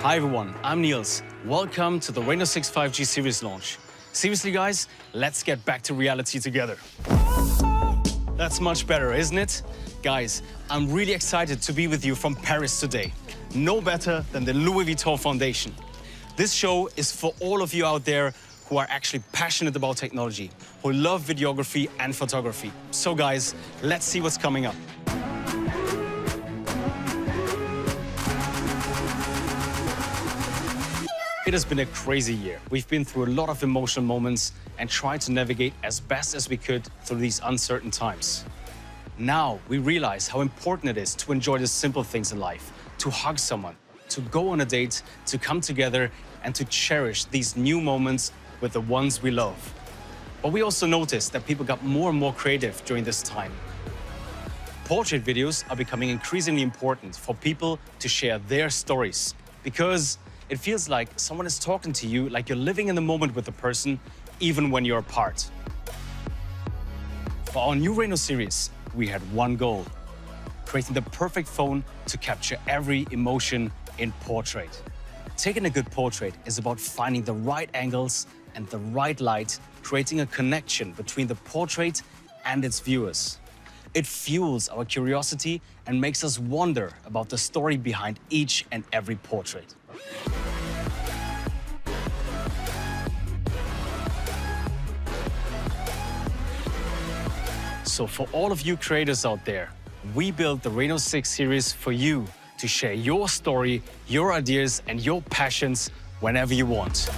Hi everyone, I'm Niels. Welcome to the Reno6 5G series launch. Seriously guys, let's get back to reality together. That's much better, isn't it? Guys, I'm really excited to be with you from Paris today. No better than the Louis Vuitton Foundation. This show is for all of you out there who are actually passionate about technology, who love videography and photography. So guys, let's see what's coming up. It has been a crazy year. We've been through a lot of emotional moments and tried to navigate as best as we could through these uncertain times. Now we realize how important it is to enjoy the simple things in life, to hug someone, to go on a date, to come together and to cherish these new moments with the ones we love. But we also noticed that people got more and more creative during this time. Portrait videos are becoming increasingly important for people to share their stories because it feels like someone is talking to you like you're living in the moment with the person, even when you're apart. For our new Reno series, we had one goal: creating the perfect phone to capture every emotion in portrait. Taking a good portrait is about finding the right angles and the right light, creating a connection between the portrait and its viewers. It fuels our curiosity and makes us wonder about the story behind each and every portrait. So for all of you creators out there, we built the Reno6 series for you to share your story, your ideas, and your passions whenever you want.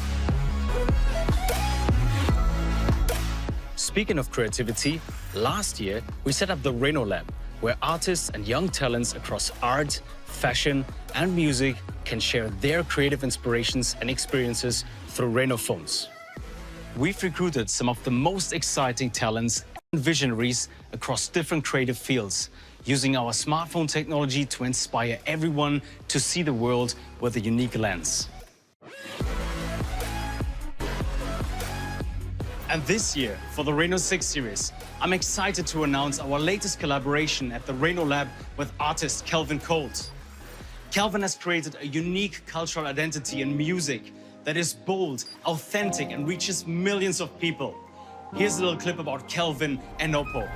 Speaking of creativity, last year we set up the Reno Lab, where artists and young talents across art, fashion, and music can share their creative inspirations and experiences through Reno phones. We've recruited some of the most exciting talents and visionaries across different creative fields, using our smartphone technology to inspire everyone to see the world with a unique lens. And this year, for the Reno6 series, I'm excited to announce our latest collaboration at the Reno Lab with artist Calvin Colt. Calvin has created a unique cultural identity in music that is bold, authentic, and reaches millions of people. Here's a little clip about Calvin and Oppo.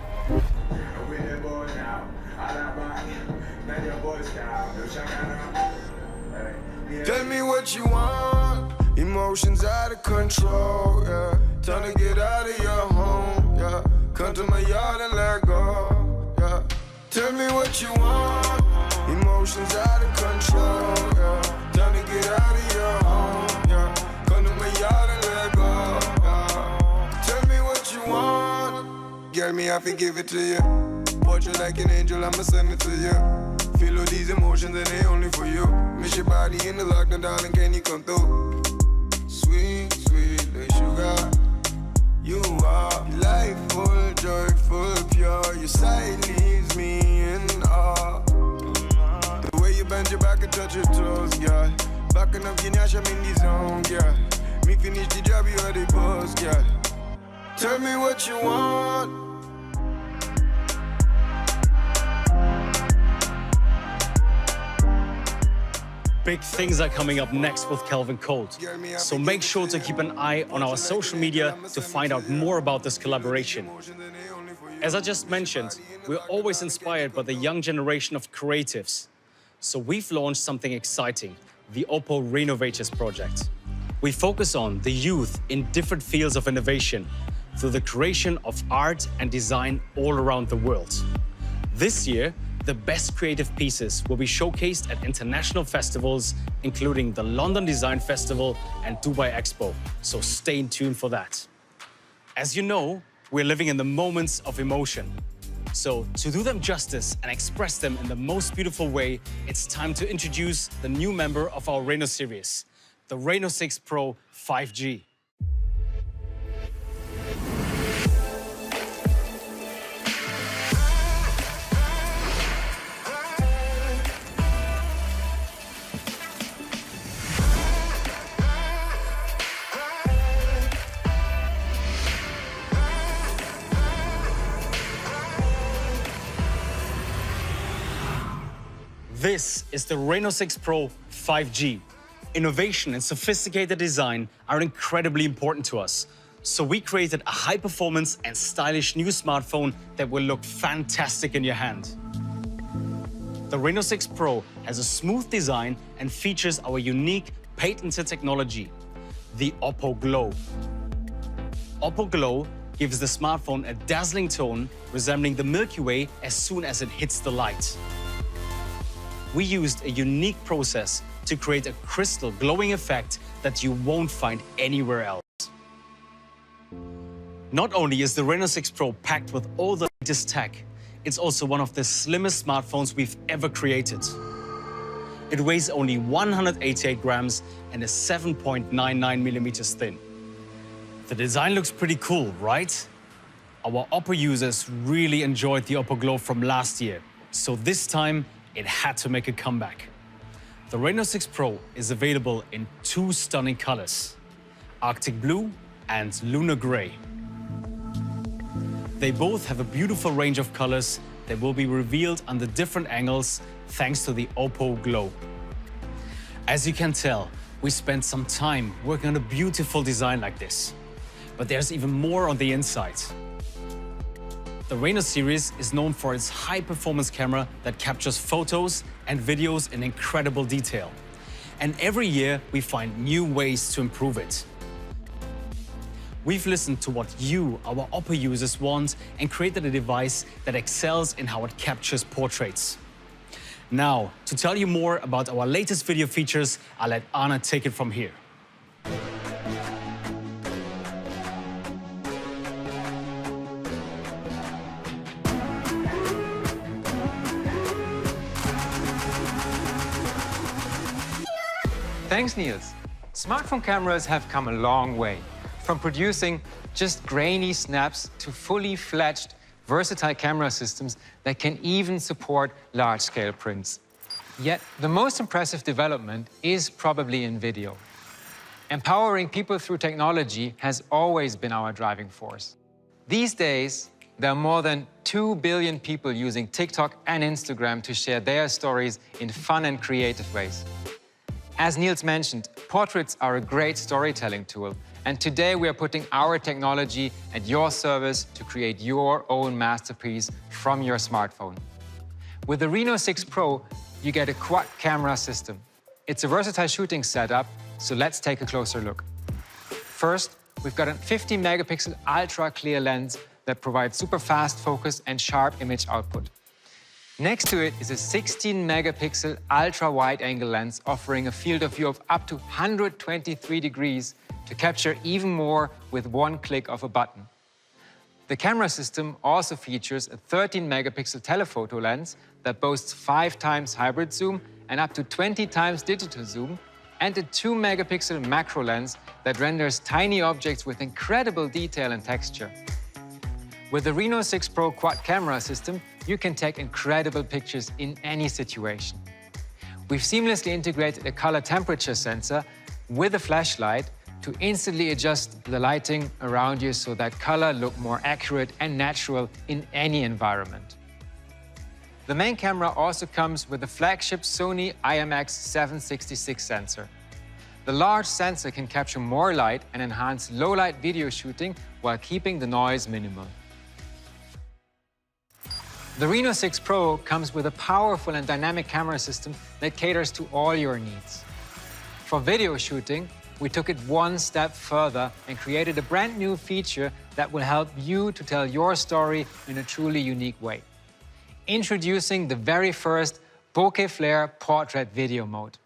Tell me what you want, emotions out of control, yeah. Time to get out of your home, yeah. Come to my yard and let go, yeah. Tell me what you want, emotions out of control, yeah. Time to get out of your home, yeah. Come to my yard and let go, yeah. Tell me what you want, get me, I can give it to you. Watch you like an angel, I'ma send it to you. Feel all these emotions and they only for you. Miss your body in the lockdown, darling, can you come through? Sweet, sweet, like sugar. You are delightful, joyful, pure. Your sight leaves me in awe. The way you bend your back and touch your toes, yeah. Backing up your nash, I'm in the zone, yeah. Me finish the job, you are the boss, yeah. Tell me what you want. Big things are coming up next with Calvin Colt, so make sure to keep an eye on our social media to find out more about this collaboration. As I just mentioned, we're always inspired by the young generation of creatives. So we've launched something exciting, the Oppo Renovators project. We focus on the youth in different fields of innovation through the creation of art and design all around the world. This year, the best creative pieces will be showcased at international festivals, including the London Design Festival and Dubai Expo, so stay tuned for that. As you know, we're living in the moments of emotion. So to do them justice and express them in the most beautiful way, it's time to introduce the new member of our Reno series, the Reno6 Pro 5G. This is the Reno6 Pro 5G. Innovation and sophisticated design are incredibly important to us. So we created a high-performance and stylish new smartphone that will look fantastic in your hand. The Reno6 Pro has a smooth design and features our unique patented technology, the Oppo Glow. Oppo Glow gives the smartphone a dazzling tone resembling the Milky Way as soon as it hits the light. We used a unique process to create a crystal glowing effect that you won't find anywhere else. Not only is the Reno6 Pro packed with all the latest tech, it's also one of the slimmest smartphones we've ever created. It weighs only 188 grams and is 7.99 millimeters thin. The design looks pretty cool, right? Our Oppo users really enjoyed the Oppo Glow from last year, so this time it had to make a comeback. The Reno6 Pro is available in two stunning colors, Arctic Blue and Lunar Grey. They both have a beautiful range of colors that will be revealed under different angles thanks to the Oppo Glow. As you can tell, we spent some time working on a beautiful design like this. But there's even more on the inside. The Reno series is known for its high-performance camera that captures photos and videos in incredible detail. And every year, we find new ways to improve it. We've listened to what you, our Oppo users, want and created a device that excels in how it captures portraits. Now, to tell you more about our latest video features, I'll let Anna take it from here. Thanks, Niels. Smartphone cameras have come a long way, from producing just grainy snaps to fully fledged, versatile camera systems that can even support large-scale prints. Yet, the most impressive development is probably in video. Empowering people through technology has always been our driving force. These days, there are more than 2 billion people using TikTok and Instagram to share their stories in fun and creative ways. As Niels mentioned, portraits are a great storytelling tool, and today we are putting our technology at your service to create your own masterpiece from your smartphone. With the Reno6 Pro, you get a quad camera system. It's a versatile shooting setup, so let's take a closer look. First, we've got a 50-megapixel ultra-clear lens that provides super fast focus and sharp image output. Next to it is a 16-megapixel ultra-wide-angle lens offering a field of view of up to 123 degrees to capture even more with one click of a button. The camera system also features a 13-megapixel telephoto lens that boasts 5 times hybrid zoom and up to 20 times digital zoom, and a 2-megapixel macro lens that renders tiny objects with incredible detail and texture. With the Reno6 Pro quad camera system, you can take incredible pictures in any situation. We've seamlessly integrated a color temperature sensor with a flashlight to instantly adjust the lighting around you so that color look more accurate and natural in any environment. The main camera also comes with the flagship Sony IMX766 sensor. The large sensor can capture more light and enhance low-light video shooting while keeping the noise minimal. The Reno6 Pro comes with a powerful and dynamic camera system that caters to all your needs. For video shooting, we took it one step further and created a brand new feature that will help you to tell your story in a truly unique way. Introducing the very first Bokeh Flair portrait video mode.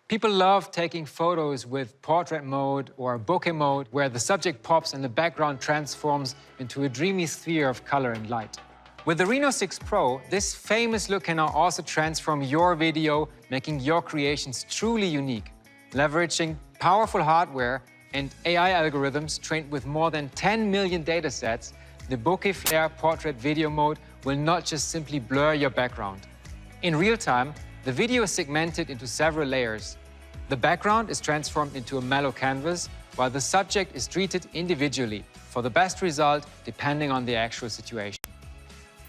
People love taking photos with portrait mode or bokeh mode, where the subject pops and the background transforms into a dreamy sphere of color and light. With the Reno6 Pro, this famous look can now also transform your video, making your creations truly unique. Leveraging powerful hardware and AI algorithms trained with more than 10 million datasets, the Bokeh Flair portrait video mode will not just simply blur your background. In real time, the video is segmented into several layers. The background is transformed into a mellow canvas, while the subject is treated individually for the best result depending on the actual situation.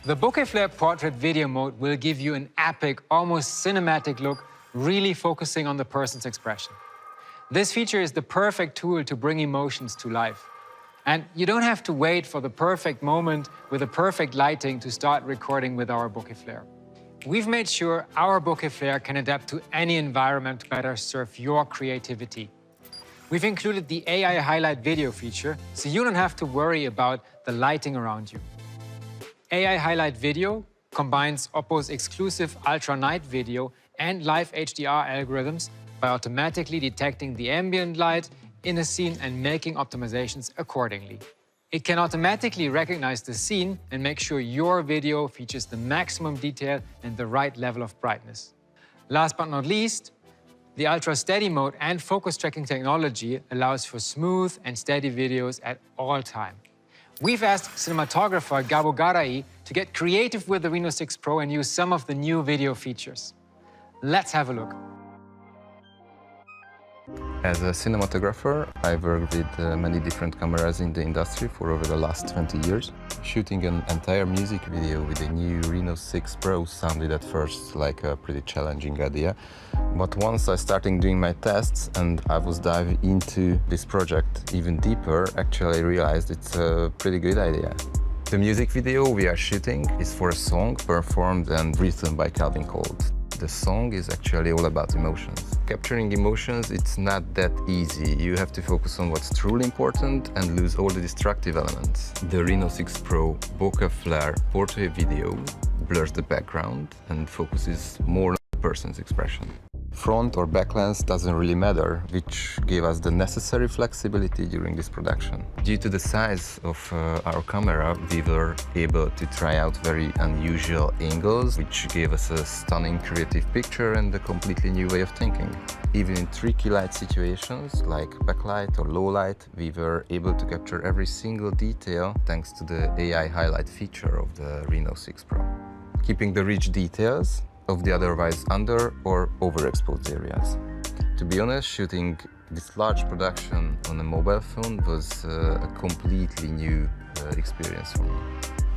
The Bokeh Flair portrait video mode will give you an epic, almost cinematic look really focusing on the person's expression. This feature is the perfect tool to bring emotions to life. And you don't have to wait for the perfect moment with the perfect lighting to start recording with our Bokeh Flair. We've made sure our Bokeh Flair can adapt to any environment to better serve your creativity. We've included the AI highlight video feature, so you don't have to worry about the lighting around you. AI highlight video combines Oppo's exclusive ultra night video and live HDR algorithms by automatically detecting the ambient light in a scene and making optimizations accordingly. It can automatically recognize the scene and make sure your video features the maximum detail and the right level of brightness. Last but not least, the ultra steady mode and focus tracking technology allows for smooth and steady videos at all time. We've asked cinematographer Gabo Garai to get creative with the Reno6 Pro and use some of the new video features. Let's have a look. As a cinematographer, I've worked with many different cameras in the industry for over the last 20 years. Shooting an entire music video with a new Reno6 Pro sounded at first like a pretty challenging idea. But once I started doing my tests and I was diving into this project even deeper, actually I realized it's a pretty good idea. The music video we are shooting is for a song performed and written by Calvin Colt. The song is actually all about emotions. Capturing emotions, it's not that easy. You have to focus on what's truly important and lose all the destructive elements. The Reno6 Pro Bokeh Flair portrait video blurs the background and focuses more on the person's expression. Front or back lens doesn't really matter, which gave us the necessary flexibility during this production. Due to the size of our camera, we were able to try out very unusual angles, which gave us a stunning creative picture and a completely new way of thinking. Even in tricky light situations, like backlight or low light, we were able to capture every single detail thanks to the AI highlight feature of the Reno6 Pro. Keeping the rich details of the otherwise under or overexposed areas. To be honest, shooting this large production on a mobile phone was a completely new experience for me.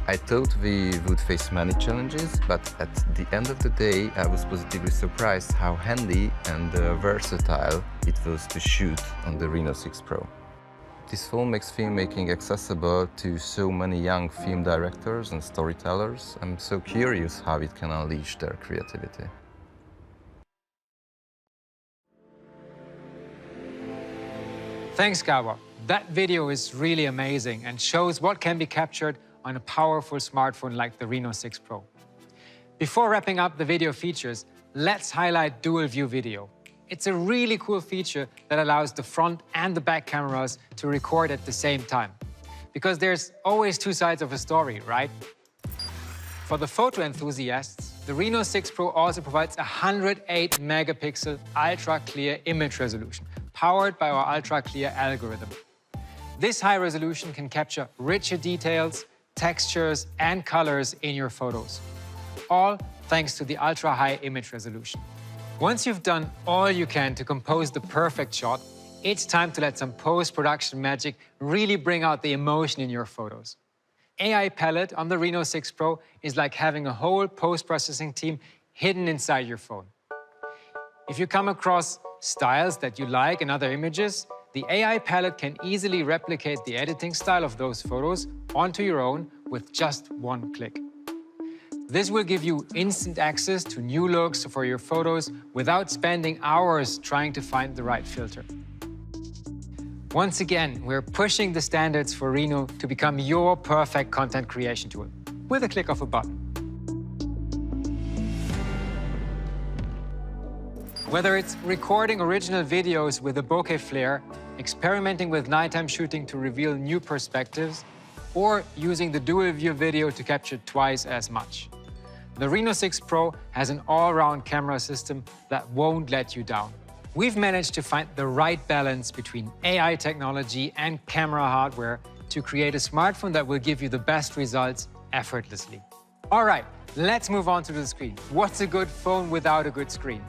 I thought we would face many challenges, but at the end of the day, I was positively surprised how handy and versatile it was to shoot on the Reno6 Pro. This phone makes filmmaking accessible to so many young film directors and storytellers. I'm so curious how it can unleash their creativity. Thanks, Gabo. That video is really amazing and shows what can be captured on a powerful smartphone like the Reno6 Pro. Before wrapping up the video features, let's highlight dual view video. It's a really cool feature that allows the front and the back cameras to record at the same time. Because there's always two sides of a story, right? For the photo enthusiasts, the Reno6 Pro also provides a 108 megapixel ultra-clear image resolution, powered by our ultra-clear algorithm. This high resolution can capture richer details, textures, and colors in your photos, all thanks to the ultra-high image resolution. Once you've done all you can to compose the perfect shot, it's time to let some post-production magic really bring out the emotion in your photos. AI Palette on the Reno6 Pro is like having a whole post-processing team hidden inside your phone. If you come across styles that you like in other images, the AI Palette can easily replicate the editing style of those photos onto your own with just one click. This will give you instant access to new looks for your photos without spending hours trying to find the right filter. Once again, we're pushing the standards for Reno to become your perfect content creation tool with a click of a button. Whether it's recording original videos with a Bokeh Flair, experimenting with nighttime shooting to reveal new perspectives, or using the dual view video to capture twice as much, the Reno6 Pro has an all-round camera system that won't let you down. We've managed to find the right balance between AI technology and camera hardware to create a smartphone that will give you the best results effortlessly. All right, let's move on to the screen. What's a good phone without a good screen?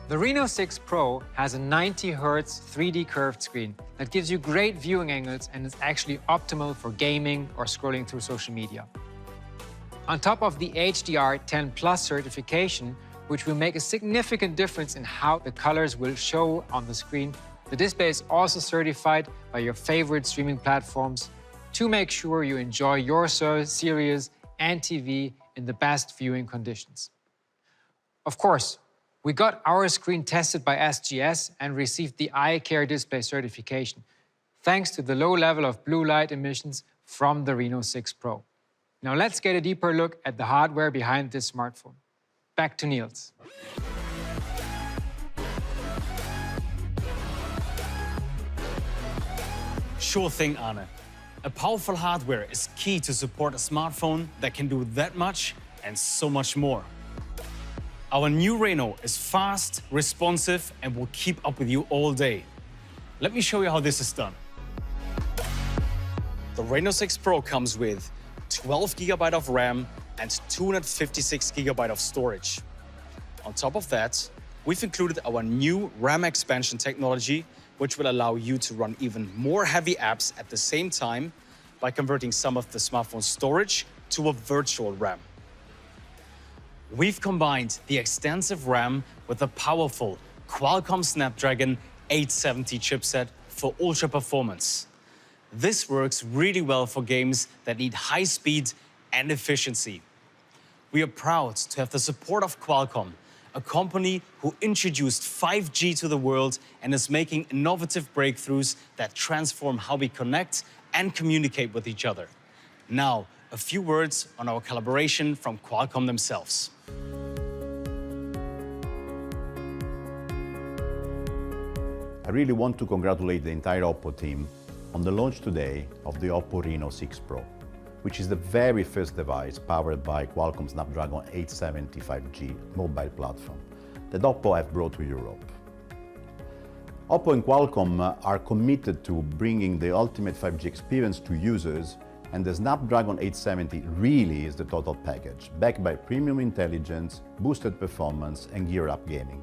The Reno6 Pro has a 90 Hz 3D curved screen that gives you great viewing angles and is actually optimal for gaming or scrolling through social media. On top of the HDR10+ certification, which will make a significant difference in how the colors will show on the screen. The display is also certified by your favorite streaming platforms to make sure you enjoy your series and TV in the best viewing conditions. Of course, we got our screen tested by SGS and received the Eye Care Display certification, thanks to the low level of blue light emissions from the Reno6 Pro. Now let's get a deeper look at the hardware behind this smartphone. Back to Niels. Sure thing, Arne. A powerful hardware is key to support a smartphone that can do that much and so much more. Our new Reno is fast, responsive, and will keep up with you all day. Let me show you how this is done. The Reno6 Pro comes with 12 GB of RAM and 256 GB of storage. On top of that, we've included our new RAM expansion technology, which will allow you to run even more heavy apps at the same time by converting some of the smartphone's storage to a virtual RAM. We've combined the extensive RAM with a powerful Qualcomm Snapdragon 870 chipset for ultra performance. This works really well for games that need high speed and efficiency. We are proud to have the support of Qualcomm, a company who introduced 5G to the world and is making innovative breakthroughs that transform how we connect and communicate with each other. Now, a few words on our collaboration from Qualcomm themselves. I really want to congratulate the entire Oppo team on the launch today of the Oppo Reno6 Pro, which is the very first device powered by Qualcomm Snapdragon 870 5G mobile platform that Oppo have brought to Europe. Oppo and Qualcomm are committed to bringing the ultimate 5G experience to users, and the Snapdragon 870 really is the total package, backed by premium intelligence, boosted performance, and gear-up gaming.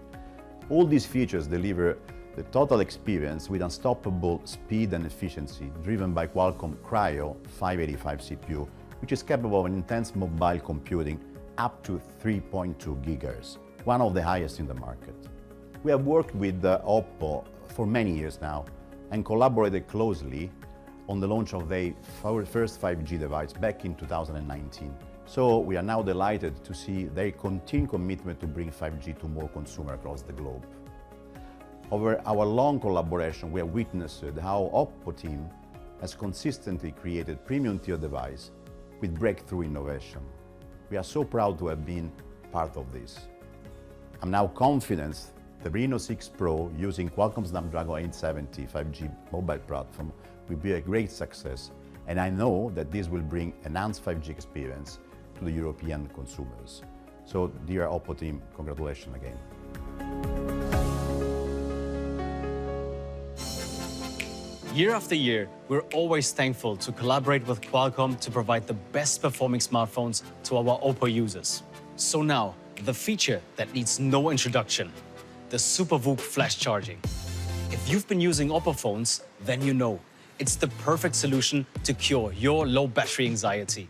All these features deliver the total experience with unstoppable speed and efficiency, driven by Qualcomm Cryo 585 CPU, which is capable of intense mobile computing up to 3.2 GHz, one of the highest in the market. We have worked with Oppo for many years now and collaborated closely on the launch of their first 5G device back in 2019. So we are now delighted to see their continued commitment to bring 5G to more consumers across the globe. Over our long collaboration, we have witnessed how Oppo team has consistently created premium tier device with breakthrough innovation. We are so proud to have been part of this. I'm now confident the Reno6 Pro using Qualcomm Snapdragon 870 5G mobile platform will be a great success, and I know that this will bring enhanced 5G experience to the European consumers. So, dear Oppo team, congratulations again. Year after year, we're always thankful to collaborate with Qualcomm to provide the best performing smartphones to our Oppo users. So now, the feature that needs no introduction, the Supervooc flash charging. If you've been using Oppo phones, then you know it's the perfect solution to cure your low battery anxiety.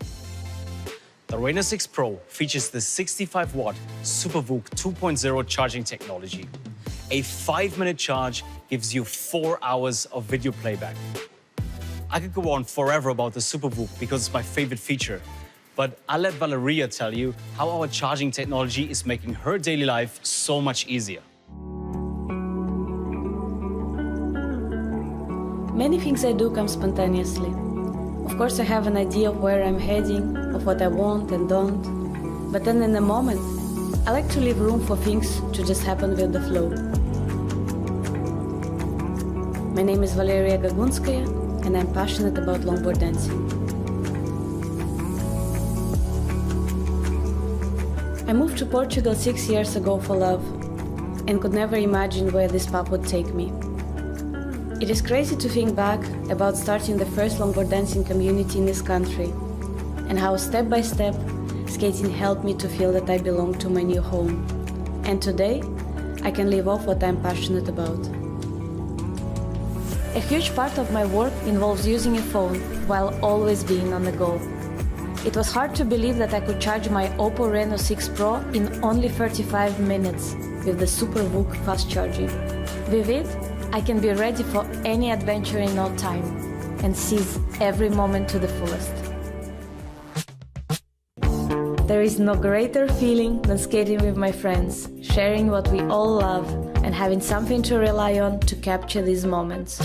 The Reno6 Pro features the 65-watt Supervooc 2.0 charging technology. A 5-minute charge gives you 4 hours of video playback. I could go on forever about the Supervooc because it's my favorite feature, but I'll let Valeria tell you how our charging technology is making her daily life so much easier. Many things I do come spontaneously. Of course, I have an idea of where I'm heading, of what I want and don't. But then in a moment, I like to leave room for things to just happen with the flow. My name is Valeria Gagunskaya, and I'm passionate about longboard dancing. I moved to Portugal 6 years ago for love, and could never imagine where this path would take me. It is crazy to think back about starting the first longboard dancing community in this country, and how step by step, skating helped me to feel that I belong to my new home. And today, I can live off what I'm passionate about. A huge part of my work involves using a phone while always being on the go. It was hard to believe that I could charge my Oppo Reno6 Pro in only 35 minutes with the Supervooc fast charging. With it, I can be ready for any adventure in no time and seize every moment to the fullest. There is no greater feeling than skating with my friends, sharing what we all love, and having something to rely on to capture these moments.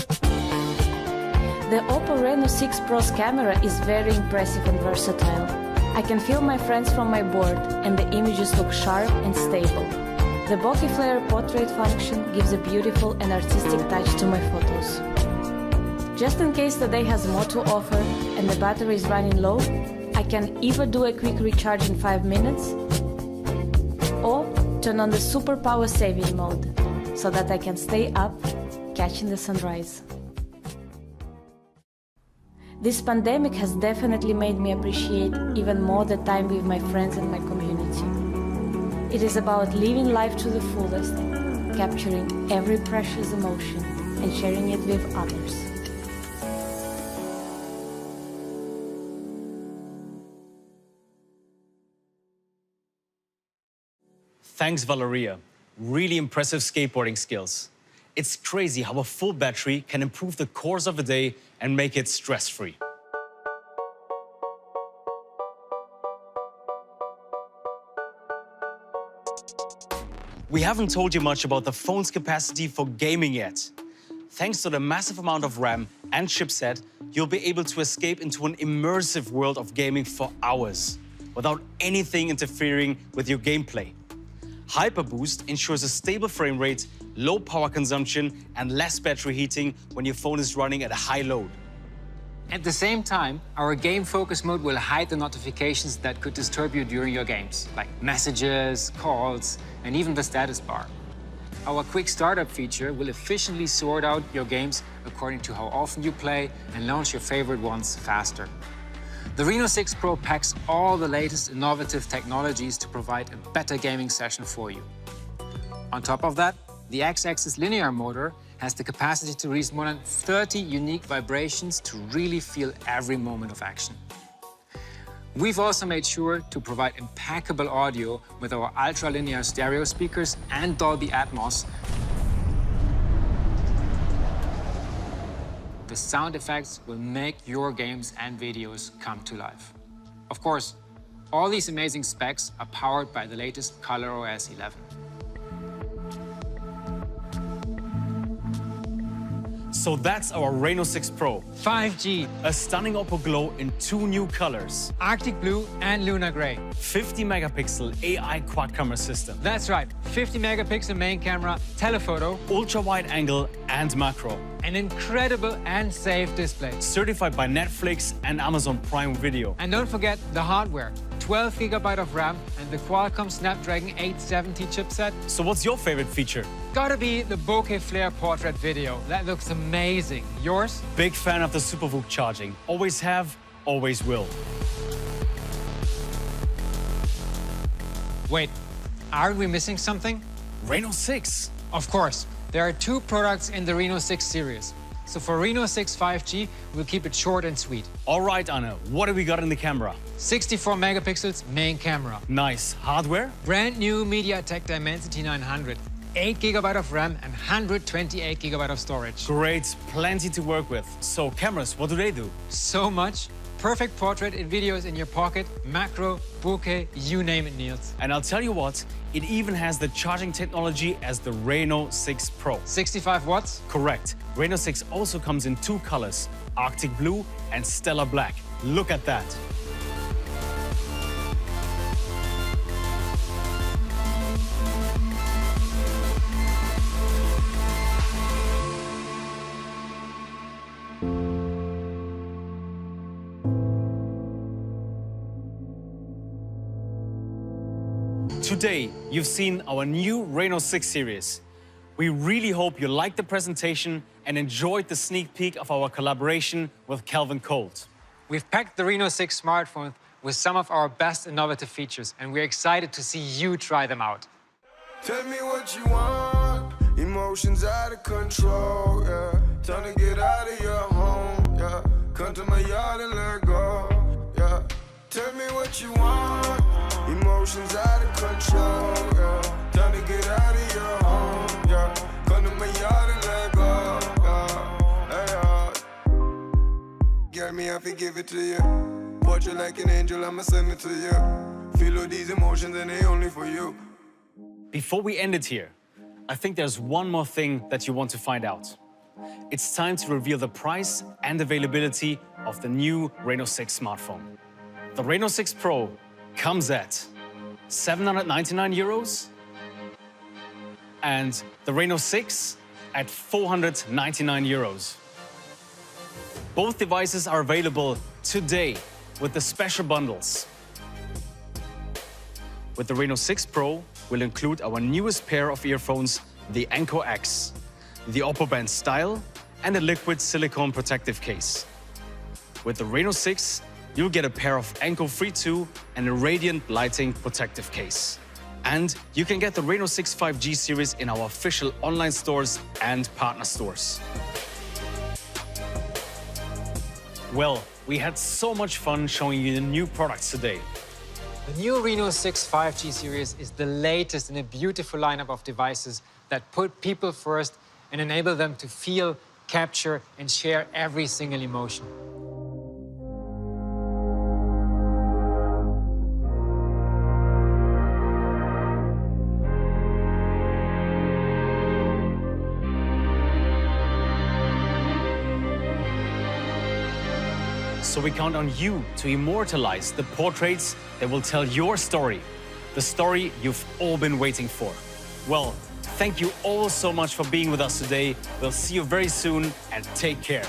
The Oppo Reno6 Pro's camera is very impressive and versatile. I can film my friends from my board, and the images look sharp and stable. The Bokeh Flair portrait function gives a beautiful and artistic touch to my photos. Just in case the day has more to offer and the battery is running low, I can either do a quick recharge in 5 minutes or turn on the super power saving mode so that I can stay up catching the sunrise. This pandemic has definitely made me appreciate even more the time with my friends and my community. It is about living life to the fullest, capturing every precious emotion and sharing it with others. Thanks, Valeria. Really impressive skateboarding skills. It's crazy how a full battery can improve the course of a day and make it stress-free. We haven't told you much about the phone's capacity for gaming yet. Thanks to the massive amount of RAM and chipset, you'll be able to escape into an immersive world of gaming for hours, without anything interfering with your gameplay. Hyperboost ensures a stable frame rate, low power consumption, and less battery heating when your phone is running at a high load. At the same time, our game focus mode will hide the notifications that could disturb you during your games, like messages, calls, and even the status bar. Our quick startup feature will efficiently sort out your games according to how often you play and launch your favorite ones faster. The Reno6 Pro packs all the latest innovative technologies to provide a better gaming session for you. On top of that, the X-axis linear motor has the capacity to reach more than 30 unique vibrations to really feel every moment of action. We've also made sure to provide impeccable audio with our ultra-linear stereo speakers and Dolby Atmos. The sound effects will make your games and videos come to life. Of course, all these amazing specs are powered by the latest ColorOS 11. So that's our Reno6 Pro. 5G, A stunning Oppo Glow in 2 new colors. Arctic Blue and Lunar Grey. 50-megapixel AI quad-camera system. That's right, 50-megapixel main camera, telephoto, Ultra-wide angle and macro. an incredible and safe display. Certified by Netflix and Amazon Prime Video. And don't forget the hardware, 12 GB of RAM and the Qualcomm Snapdragon 870 chipset. So what's your favorite feature? Gotta be the Bokeh Flair portrait video. That looks amazing. Yours? Big fan of the Supervooc charging. Always have, always will. Wait, aren't we missing something? Reno6. Of course. There are 2 products in the Reno6 series. So for Reno6 5G, we'll keep it short and sweet. All right, Anna, what do we got in the camera? 64 megapixels main camera. Nice. Hardware? Brand new MediaTek Dimensity 900. 8 GB of RAM and 128 GB of storage. Great, plenty to work with. So cameras, what do they do? So much. Perfect portrait and videos in your pocket, macro, bokeh, you name it, Niels. And I'll tell you what, it even has the charging technology as the Reno6 Pro. 65 watts? Correct. Reno6 also comes in 2 colors, Arctic Blue and Stellar Black. Look at that. Today, you've seen our new Reno6 series. We really hope you liked the presentation and enjoyed the sneak peek of our collaboration with Calvin Colt. We've packed the Reno6 smartphone with some of our best innovative features, and we're excited to see you try them out. Tell me what you want, emotions out of control, yeah. Time to get out of your home, yeah. Come to my yard and let go, yeah. Tell me what you want. Emotions out of control, yeah. Time to get out of your home, yeah. Come to my yard and let go, yeah. Hey, Get me, I forgive it to you. Watch you like an angel, I'ma send it to you. Feel all these emotions and they only for you. Before we end it here, I think there's one more thing that you want to find out. It's time to reveal the price and availability of the new Reno6 smartphone. The Reno6 Pro comes at 799 euros and the Reno6 at 499 euros. Both devices are available today with the special bundles. With the Reno6 Pro, we'll include our newest pair of earphones, the Anko X, the Oppo Band Style, and a liquid silicone protective case. With the Reno6, you'll get a pair of Anko Free 2 and a radiant lighting protective case. And you can get the Reno6 5G series in our official online stores and partner stores. Well, we had so much fun showing you the new products today. The new Reno6 5G series is the latest in a beautiful lineup of devices that put people first and enable them to feel, capture, and share every single emotion. So we count on you to immortalize the portraits that will tell your story, the story you've all been waiting for. Well, thank you all so much for being with us today. We'll see you very soon and take care.